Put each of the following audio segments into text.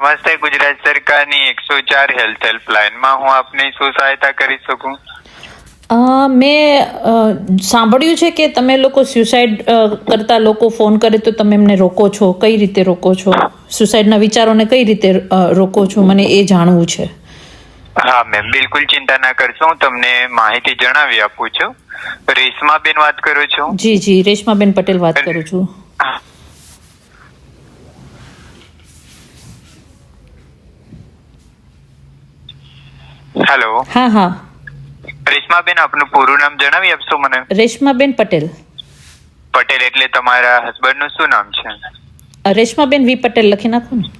નમસ્તે, ગુજરાત સરકારની 104 હેલ્થ હેલ્પલાઇનમાં હું આપની શું સહાયતા કરી શકું? મેં સાંભળ્યું છે કે તમે લોકો સ્યુસાઇડ કરતા લોકો ફોન કરે તો તમે એમને રોકો છો. કઈ રીતે રોકો છો? સુસાઇડના વિચારોને કઈ રીતે રોકો છો? મને એ જાણવું છે. હા મેમ, બિલકુલ ચિંતા ના કરશો. હું તમને માહિતી જણાવી આપું છું. રેશમાબેન વાત કરો છો? જી જી, રેશમાબેન પટેલ વાત કરું છું. હેલો. હા હા, રેશમાબેન, આપનું પૂરું નામ જણાવી આપશો મને? રેશમાબેન પટેલ. પટેલ એટલે તમારા હસબન્ડનું શું નામ છે? રેશમાબેન વી પટેલ લખી નાખો ને.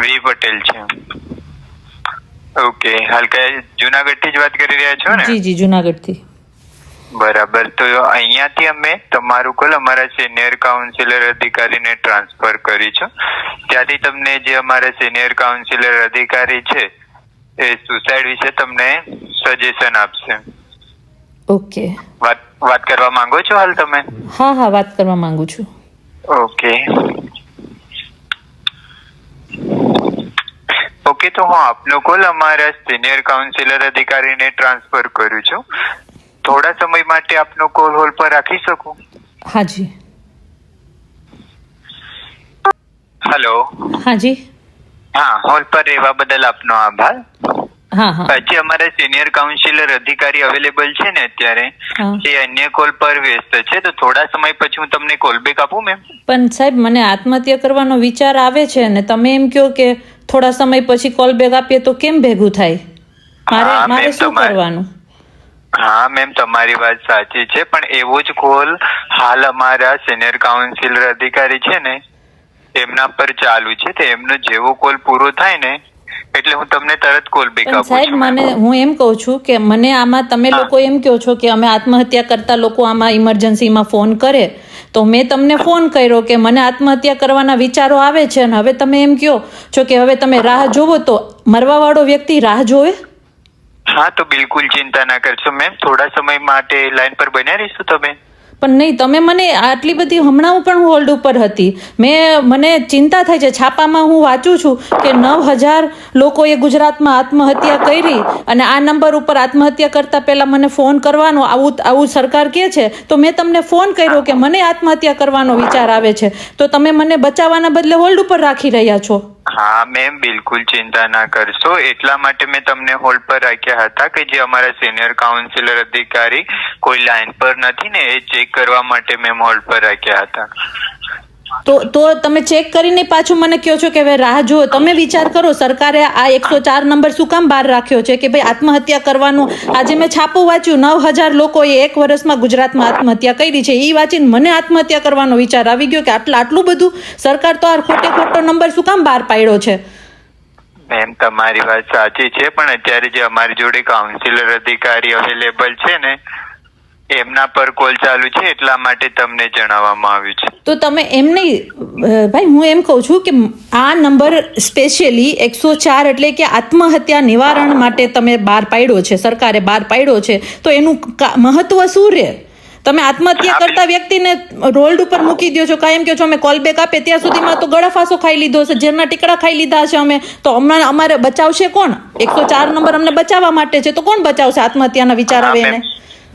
વી પટેલ છે. ઓકે, હાલ કયા જુનાગઢથી જ વાત કરી રહ્યા છો ને? જી જી, જુનાગઢથી. બરાબર, તો અહીંયાથી અમે તમારું કોલ અમારા સિનિયર કાઉન્સિલર અધિકારીને ટ્રાન્સફર કરી છે. ત્યાંથી તમને જે અમારા સિનિયર કાઉન્સિલર અધિકારી છે એ સુસાઇડ વિશે તમને સજેશન આપશે. ઓકે. વાત કરવા માંગો છો હાલ તમે? હા હા, વાત કરવા માંગુ છું. ઓકે. ઓકે, તો હું આપનો કોલ અમારા સિનિયર કાઉન્સિલર અધિકારીને ટ્રાન્સફર કરું છું. થોડા સમય માટે આપનો કોલ હોલ્ડ પર રાખી શકું? હાજી. હેલો. હાજી. હા, હોલ્ડ પર રહેવા બદલ આપનો આભાર. હા હા. હજી અમારા સિનિયર કાઉન્સિલર અધિકારી અવેલેબલ છે ને અત્યારે, હા. એ અન્ય કોલ પર વ્યસ્ત છે, તો થોડા સમય પછી હું તમને કોલ બેક આપું મેમ? પણ સાહેબ, મને આત્મહત્યા કરવાનો વિચાર આવે છે ને તમે એમ કહો કે થોડા સમય પછી કોલ બેક આપીએ, તો કેમ ભેગું થાય? મારે શું કરવાનું? હા મેમ, તમારી વાત સાચી છે, પણ એવો જ કોલ હાલ અમારા સિનિયર કાઉન્સિલર અધિકારી છે ને એમના પર ચાલુ છે. તો એમનો જેવો કોલ પૂરો થાય ને એટલે હું તમને તરત કોલ બેક પણ આપું સાહેબ, છું. હું એમ કહું છું કે મને આમાં તમે લોકો એમ કહો છો કે અમે આત્મહત્યા કરતા લોકો આમાં ઇમરજન્સીમાં ફોન કરે, તો મેં તમને ફોન કર્યો કે મને આત્મહત્યા કરવાના વિચારો આવે છે, અને હવે તમે એમ કહો છો કે હવે તમે રાહ જોવો, તો મરવાવાળો વ્યક્તિ રાહ જોવે? હા, તો બિલકુલ ચિંતા ના કરશો મેમ. થોડા સમય માટે લાઈન પર બન્યા રહીશું તમે. પણ નહીં, તમે મને આટલી બધી, હમણાં પણ હું હોલ્ડ ઉપર હતી, મને ચિંતા થાય છે. છાપામાં હું વાંચું છું કે 9,000 લોકોએ ગુજરાતમાં આત્મહત્યા કરી, અને આ નંબર ઉપર આત્મહત્યા કરતા પહેલા મને ફોન કરવાનો, આવું સરકાર કહે છે. તો મેં તમને ફોન કર્યો કે મને આત્મહત્યા કરવાનો વિચાર આવે છે, તો તમે મને બચાવવાના બદલે હોલ્ડ ઉપર રાખી રહ્યા છો. હા મેમ, બિલકુલ ચિંતા ના કરશો. એટલા માટે મેં તમને હોલ્ડ પર રાખ્યા હતા કે જે અમારા સિનિયર કાઉન્સિલર અધિકારી કોઈ લાઈન પર નથી ને, એ ચેક કરવા માટે મેં હોલ્ડ પર રાખ્યા હતા. તો તમે ચેક કરીને પાછું મને કહો છો કે હવે રાહ જુઓ. તમે વિચાર કરો, સરકારે આ 104 નંબર શું કામ બહાર રાખ્યો છે કે ભાઈ આત્મહત્યા કરવાનું? આજે મેં છાપું વાંચ્યું, 9,000 લોકોએ એક વર્ષમાં ગુજરાતમાં આત્મહત્યા કરી છે. એ વાંચીને મને આત્મહત્યા કરવાનો વિચાર આવી ગયો કે આટલું બધું સરકાર તો આ ખોટો નંબર શું કામ બહાર પાડ્યો છે? મેમ, તમારી વાત સાચી છે, પણ અત્યારે જે અમારી જોડે કાઉન્સિલર અધિકારી અવેલેબલ છે ને એમના પર કોલ ચાલુ છે, એટલા માટે તમને જણાવવામાં આવ્યું છે. તો તમે એમ નહીં ભાઈ, હું એમ કહું છું કે આ નંબર સ્પેશિયલી 104 એટલે કે આત્મહત્યા નિવારણ માટે તમે બહાર પાડ્યો છે, સરકારે બહાર પાડ્યો છે, તો એનું મહત્વ શું રહે? તમે આત્મહત્યા કરતા વ્યક્તિને રોલ્ડ ઉપર મૂકી દો છો, કાયમ કહો છો અમે કોલ બેક આપે, ત્યાં સુધીમાં તો ગળાફાંસો ખાઈ લીધો છે, ઝેરના ટીકડા ખાઈ લીધા છે અમે. તો હમણાં અમારે બચાવશે કોણ? 104 નંબર અમને બચાવવા માટે છે, તો કોણ બચાવશે આત્મહત્યાના વિચાર આવે એને?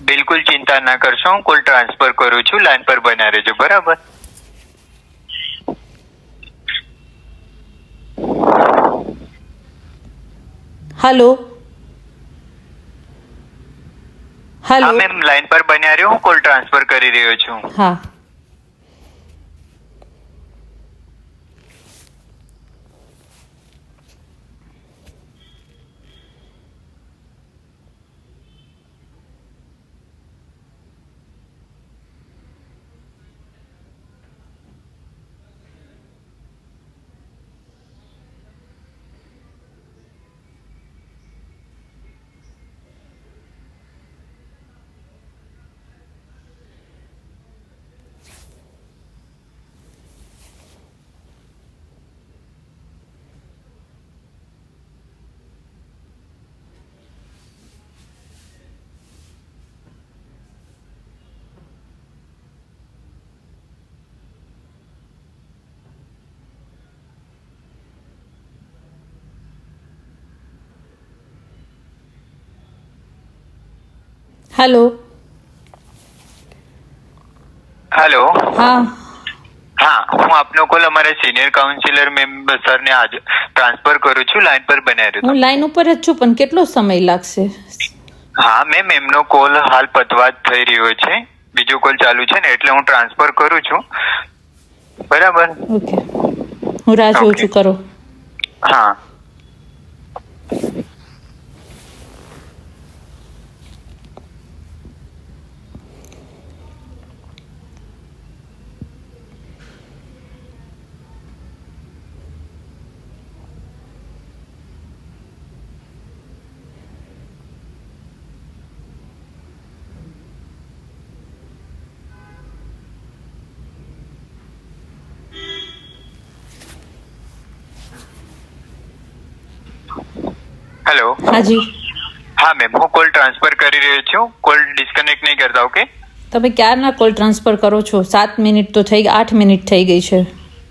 બિલકુલ ચિંતા ના કરશો, હું કોલ ટ્રાન્સફર કરું છું. લાઈન પર બન્યા રહેજો, બરાબર? હાલો. હા મેમ, લાઈન પર બન્યા રહ્યો, હું કોલ ટ્રાન્સફર કરી રહ્યો છું. હા. હેલો. હેલો. હા. હા, હું આપનો કોલ અમારા સિનિયર કાઉન્સિલર મેમ સરને આજ ટ્રાન્સફર કરું છું. લાઈન પર બન્યા રહ્યો. હું લાઈન ઉપર જ છું, પણ કેટલો સમય લાગશે? હા મેમ, એમનો કોલ હાલ પતવા જ થઈ રહ્યો છે. બીજો કોલ ચાલુ છે ને, એટલે હું ટ્રાન્સફર કરું છું. બરાબર. ઓકે, હું રાહ જોઉં છું. કરો. હા. હેલો. હાજી. હા મેમ, હું કોલ ટ્રાન્સફર કરી રહ્યો છું. કોલ ડિસ્કનેક્ટ નહીં કરતા. ઓકે. તમે ક્યારના કોલ ટ્રાન્સફર કરો છો? 7 મિનિટ તો થઈ ગઈ, 8 મિનિટ થઈ ગઈ છે.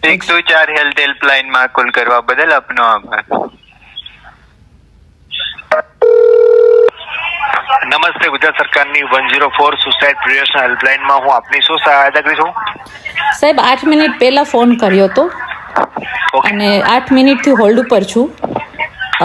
104 હેલ્થ હેલ્પલાઇન માં કોલ કરવા બદલ આપનો આભાર. નમસ્તે, ગુજરાત સરકારની 104 સુસાઇડ પ્રિવેન્શન હેલ્પલાઇનમાં હું આપની શું સહાયતા કરી છું? સાહેબ, 8 મિનિટ પહેલા ફોન કર્યો હતો અને 8 મિનિટથી હોલ્ડ ઉપર છું. એ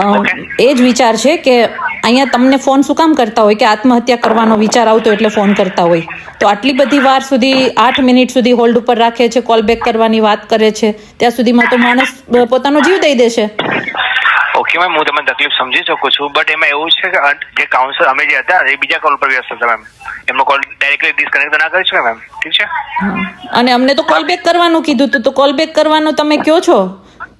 જ વિચાર છે કે અહીંયા તમને ફોન શું કામ કરતા હોય કે આત્મહત્યા કરવાનો વિચાર આવતો એટલે ફોન કરતા હોય. તો આટલી બધી વાર સુધી 8 મિનિટ સુધી હોલ્ડ ઉપર રાખે છે, કોલ બેક કરવાની વાત કરે છે, ત્યાં સુધીમાં તો માણસ પોતાનો જીવ દઈ દેશે. ઓકે મેમ, હું તમને તકલીફ સમજી શકું છું, બટ એમાં એવું છે કે જે કાઉન્સલર અમે જે હતા એ બીજા કોલ પર વ્યસ્ત હતા મેમ. એમનો કોલ ડાયરેક્ટલી ડિસ્કનેક્ટ ના કરી છે મેમ. ઠીક છે. અને અમને તો કોલ બેક કરવાનું કીધું હતું, તો કોલ બેક કરવાનું તમે કયો છો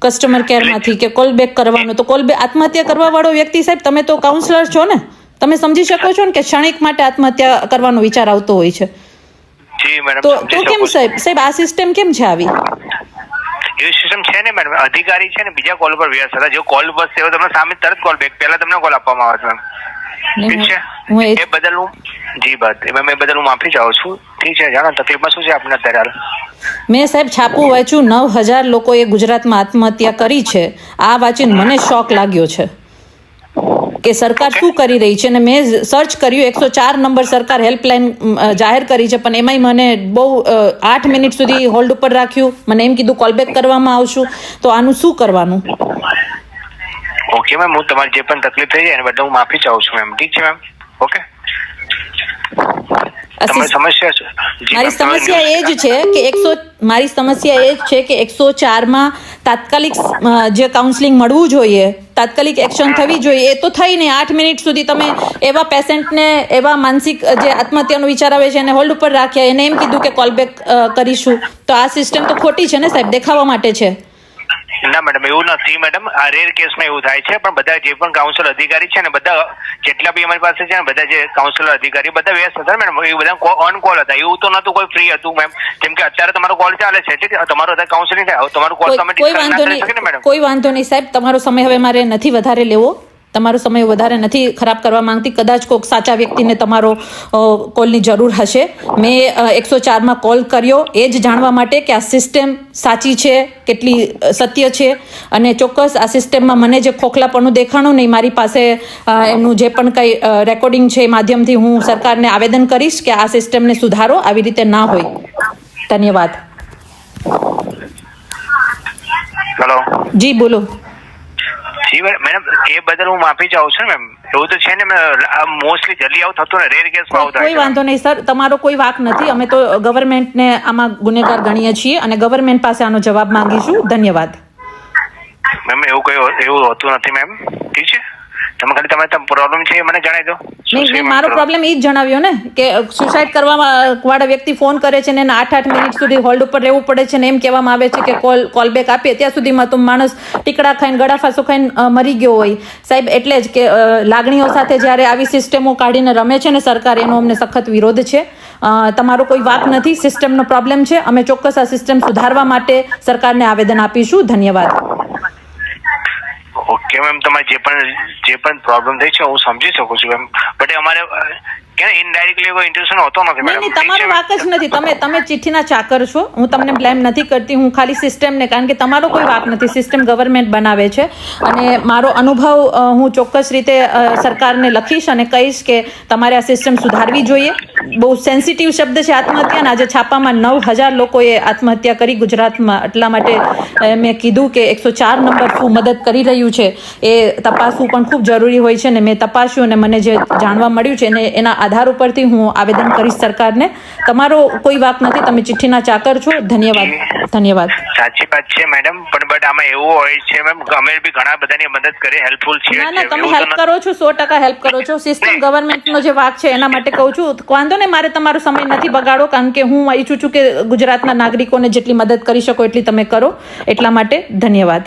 કસ્ટમર કેરમાંથી કે કોલ બેક કરવાનું? તો કોલ બેક આત્મહત્યા કરવા વાળો વ્યક્તિ, સાહેબ તમે તો કાઉન્સલર છો ને, તમે સમજી શકો છો ને કે ક્ષણિક માટે આત્મહત્યા કરવાનો વિચાર આવતો હોય છે. જી મેડમ. તો કેમ સાહેબ આ સિસ્ટમ કેમ છે આવી? એવી સિસ્ટમ છે ને મેડમ, અધિકારી છે ને બીજા કોલ પર વ્યસ્ત હતા. જો કોલ બસ એવો તમને સામે તરત કોલ બેક, પહેલા તમને કોલ આપવામાં આવે છે મેમ. ઠીક છે. એ બદલ હું જી બાત એ બદલ હું માફી ચાહું છું. ઠીક છે. જાણો તકલીફમાં શું છે આપને અત્યારે? મેં સાહેબ છાપું વાંચ્યું, 9,000 લોકોએ ગુજરાતમાં આત્મહત્યા કરી છે. આ વાંચીને મને શોક લાગ્યો છે કે સરકાર શું કરી રહી છે. અને મેં સર્ચ કર્યું, 104 નંબર સરકાર હેલ્પલાઇન જાહેર કરી છે, પણ એમાંય મને બહુ 8 મિનિટ સુધી હોલ્ડ ઉપર રાખ્યું. મને એમ કીધું કોલ બેક કરવામાં આવશું. તો આનું શું કરવાનું? ઓકે મેમ, હું તમારી જે પણ તકલીફ થઈ જાય એને બદલે હું માફી ચાહું છું મેમ. ઠીક છે મેમ. ઓકે. મારી સમસ્યા એ જ છે કે 104માં તાત્કાલિક જે કાઉન્સેલિંગ મળવું જોઈએ, તાત્કાલિક એક્શન થવી જોઈએ, એ તો થઈ નહીં. 8 મિનિટ સુધી તમે એવા પેશન્ટને, એવા માનસિક જે આત્મહત્યાનો વિચાર આવે છે એને હોલ્ડ ઉપર રાખ્યા, એને એમ કીધું કે કોલ બેક કરીશું. તો આ સિસ્ટમ તો ખોટી છે ને સાહેબ, દેખાવા માટે છે. ના મેડમ, એવું નથી મેડમ. આ રેર કેસમાં એવું થાય છે, પણ બધા જે પણ કાઉન્સિલ અધિકારી છે ને, બધા જેટલા બી અમારી પાસે છે ને, બધા જે કાઉન્સિલર અધિકારી બધા વ્યસ્ત હતા મેડમ. એ બધા ઓન કોલ હતા, એવું તો નતું કોઈ ફ્રી હતું મેમ. જેમ કે અત્યારે તમારો કોલ ચાલે છે, ઠીક છે, તમારો અત્યારે કાઉન્સિલિંગ થાય, તમારો કોલ તમે ડિસ્કસ ના કરી શકે ને મેડમ. કોઈ વાંધો નહીં સાહેબ, તમારો સમય હવે મારે નથી વધારે લેવો. તમારો સમય વધારે નથી ખરાબ કરવા માંગતી. કદાચ કોઈક સાચા વ્યક્તિને તમારો કોલની જરૂર હશે. મેં 104માં કોલ કર્યો એ જ જાણવા માટે કે આ સિસ્ટમ સાચી છે, કેટલી સત્ય છે, અને ચોક્કસ આ સિસ્ટમમાં મને જે ખોખલાપણું દેખાણું નહીં, મારી પાસે એનું જે પણ કંઈ રેકોર્ડિંગ છે એ માધ્યમથી હું સરકારને આવેદન કરીશ કે આ સિસ્ટમને સુધારો, આવી રીતે ના હોય. ધન્યવાદ. હેલો. જી બોલો. જી મેડમ, એ બદલ હું માફી ચાહું છું મેમ. એવું તો છે ને, મોસ્ટલી જલ્દી આવું થતું ને, રેર કેસમાં આવું થાય. કોઈ વાંધો નહીં સર, તમારો કોઈ વાંક નથી. અમે તો ગવર્મેન્ટને આમાં ગુનેગાર ગણીએ છીએ અને ગવર્મેન્ટ પાસે આનો જવાબ માંગીશું. ધન્યવાદ. મેમ એવું હોતું નથી મેમ. ઠીક છે. તમે ખાલી તમારે પ્રોબ્લેમ છે એ મને જણાવી દો. નહીં, મારો પ્રોબ્લેમ એ જ જણાવ્યો ને કે સુસાઇડ કરવા વાળા વ્યક્તિ ફોન કરે છે ને 8 મિનિટ સુધી હોલ્ડ ઉપર રહેવું પડે છે ને એમ કહેવામાં આવે છે કે કોલ બેક આપીએ, ત્યાં સુધીમાં તો માણસ ટીકડા ખાઈને, ગળાફાંસો ખાઈને મરી ગયો હોય. સાહેબ, એટલે જ કે લાગણીઓ સાથે જ્યારે આવી સિસ્ટમો કાઢીને રમે છે ને સરકાર, એનો અમને સખત વિરોધ છે. તમારો કોઈ વાંક નથી, સિસ્ટમનો પ્રોબ્લેમ છે. અમે ચોક્કસ આ સિસ્ટમ સુધારવા માટે સરકારને આવેદન આપીશું. ધન્યવાદ. ઓકે મેમ, તમારે જે પણ પ્રોબ્લેમ થઈ છે હું સમજી શકું છું મેમ, બટ અમારે શકીએ ને, ઇનડાયરેક્ટલી કોઈ ઇન્ટરેસ્ટ હોતો નથી નહીં મેડમ. તમારો વાક જ નથી. તમે ચિઠ્ઠીના ચાકર છો. હું તમને બ્લેમ નથી કરતી, હું ખાલી સિસ્ટમને, કારણ કે તમારો કોઈ વાક નથી, સિસ્ટમ ગવર્મેન્ટ બનાવે છે. અને મારો અનુભવ હું ચોક્કસ રીતે સરકારને લખીશ અને કહીશ કે તમારે આ સિસ્ટમ સુધારવી જોઈએ. બહુ સેન્સિટિવ શબ્દ છે આત્મહત્યા. આજે છાપામાં 9,000 લોકોએ આત્મહત્યા કરી ગુજરાતમાં. એટલા માટે મેં કીધું કે 104 નંબર શું મદદ કરી રહ્યું છે એ તપાસવું પણ ખૂબ જરૂરી હોય છે. અને મેં તપાસ્યું અને મને જે જાણવા મળ્યું છે અને એના આધાર ઉપરથી હું આવેદન કરીશ સરકારને. તમારો કોઈ વાક નથી, તમે ચિઠ્ઠીના ચાકર છો. ધન્યવાદ. સાચી વાત છે મેડમ, પણ બટ આમાં એવું હોય છે મેમ, અમે બી ઘણા બધાની મદદ કરી, હેલ્પફુલ છીએ. ના તમે હેલ્પ કરો છો, 100% હેલ્પ કરો છો. સિસ્ટમ ગવર્મેન્ટનો જે વાક છે એના માટે કહું છું. વાંધો ને, મારે તમારો સમય નથી બગાડો, કારણ કે હું ઈચ્છું છું કે ગુજરાતના નાગરિકોને જેટલી મદદ કરી શકો એટલી તમે કરો. એટલા માટે ધન્યવાદ.